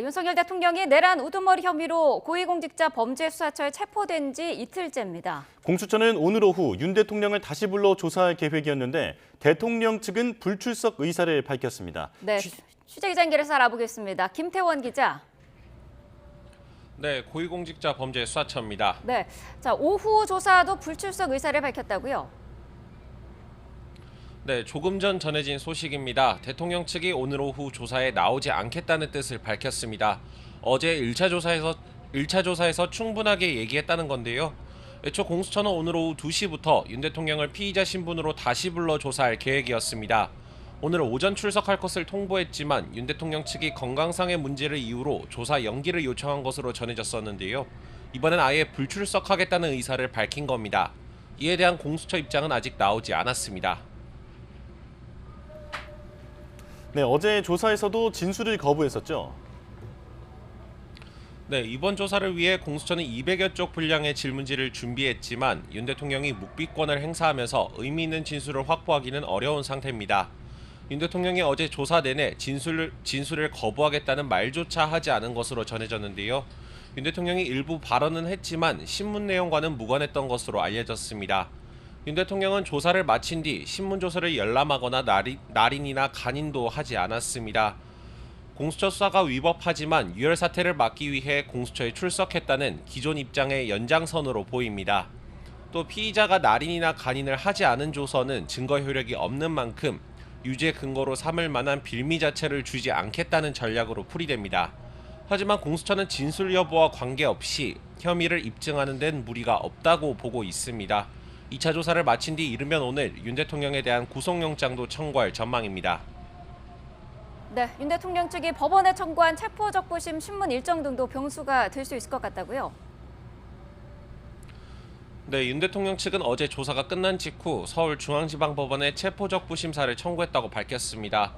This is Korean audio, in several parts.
윤석열 대통령이 내란 우두머리 혐의로 고위공직자 범죄수사처에 체포된 지 이틀째입니다. 공수처는 오늘 오후 윤 대통령을 다시 불러 조사할 계획이었는데 대통령 측은 불출석 의사를 밝혔습니다. 네, 취재 기자 연결해서 알아보겠습니다. 김태원 기자. 네, 고위공직자 범죄수사처입니다. 네, 오후 조사도 불출석 의사를 밝혔다고요? 네, 조금 전 전해진 소식입니다. 대통령 측이 오늘 오후 조사에 나오지 않겠다는 뜻을 밝혔습니다. 어제 1차 조사에서 충분하게 얘기했다는 건데요. 애초 공수처는 오늘 오후 2시부터 윤 대통령을 피의자 신분으로 다시 불러 조사할 계획이었습니다. 오늘 오전 출석할 것을 통보했지만 윤 대통령 측이 건강상의 문제를 이유로 조사 연기를 요청한 것으로 전해졌었는데요. 이번엔 아예 불출석하겠다는 의사를 밝힌 겁니다. 이에 대한 공수처 입장은 아직 나오지 않았습니다. 네, 어제 조사에서도 진술을 거부했었죠. 네, 이번 조사를 위해 공수처는 200여 쪽 분량의 질문지를 준비했지만 윤 대통령이 묵비권을 행사하면서 의미 있는 진술을 확보하기는 어려운 상태입니다. 윤 대통령이 어제 조사 내내 진술을 거부하겠다는 말조차 하지 않은 것으로 전해졌는데요. 윤 대통령이 일부 발언은 했지만 신문 내용과는 무관했던 것으로 알려졌습니다. 윤 대통령은 조사를 마친 뒤 신문조서를 열람하거나 날인이나 간인도 하지 않았습니다. 공수처 수사가 위법하지만 유혈 사태를 막기 위해 공수처에 출석했다는 기존 입장의 연장선으로 보입니다. 또 피의자가 날인이나 간인을 하지 않은 조서는 증거 효력이 없는 만큼 유죄 근거로 삼을 만한 빌미 자체를 주지 않겠다는 전략으로 풀이됩니다. 하지만 공수처는 진술 여부와 관계없이 혐의를 입증하는 데는 무리가 없다고 보고 있습니다. 2차 조사를 마친 뒤 이르면 오늘 윤 대통령에 대한 구속영장도 청구할 전망입니다. 네, 윤 대통령 측이 법원에 청구한 체포적부심 신문 일정 등도 변수가 될 수 있을 것 같다고요? 네, 윤 대통령 측은 어제 조사가 끝난 직후 서울중앙지방법원에 체포적부심사를 청구했다고 밝혔습니다.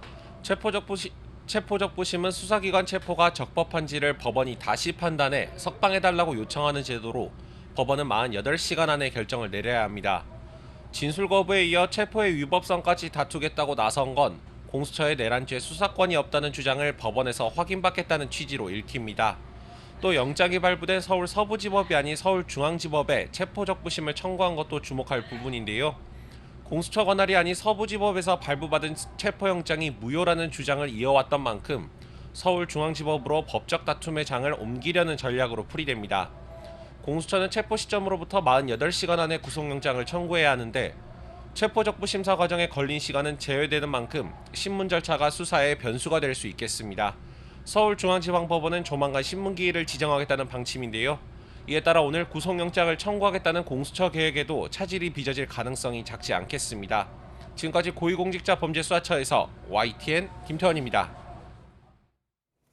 체포적부심은 수사기관 체포가 적법한지를 법원이 다시 판단해 석방해달라고 요청하는 제도로 법원은 48시간 안에 결정을 내려야 합니다. 진술 거부에 이어 체포의 위법성까지 다투겠다고 나선 건 공수처의 내란죄 수사권이 없다는 주장을 법원에서 확인받겠다는 취지로 읽힙니다. 또 영장이 발부된 서울 서부지법이 아닌 서울중앙지법에 체포적부심을 청구한 것도 주목할 부분인데요. 공수처 관할이 아닌 서부지법에서 발부받은 체포영장이 무효라는 주장을 이어왔던 만큼 서울중앙지법으로 법적 다툼의 장을 옮기려는 전략으로 풀이됩니다. 공수처는 체포 시점으로부터 48시간 안에 구속영장을 청구해야 하는데 체포적부 심사 과정에 걸린 시간은 제외되는 만큼 신문 절차가 수사에 변수가 될 수 있겠습니다. 서울중앙지방법원은 조만간 신문기일을 지정하겠다는 방침인데요. 이에 따라 오늘 구속영장을 청구하겠다는 공수처 계획에도 차질이 빚어질 가능성이 작지 않겠습니다. 지금까지 고위공직자 범죄수사처에서 YTN 김태원입니다.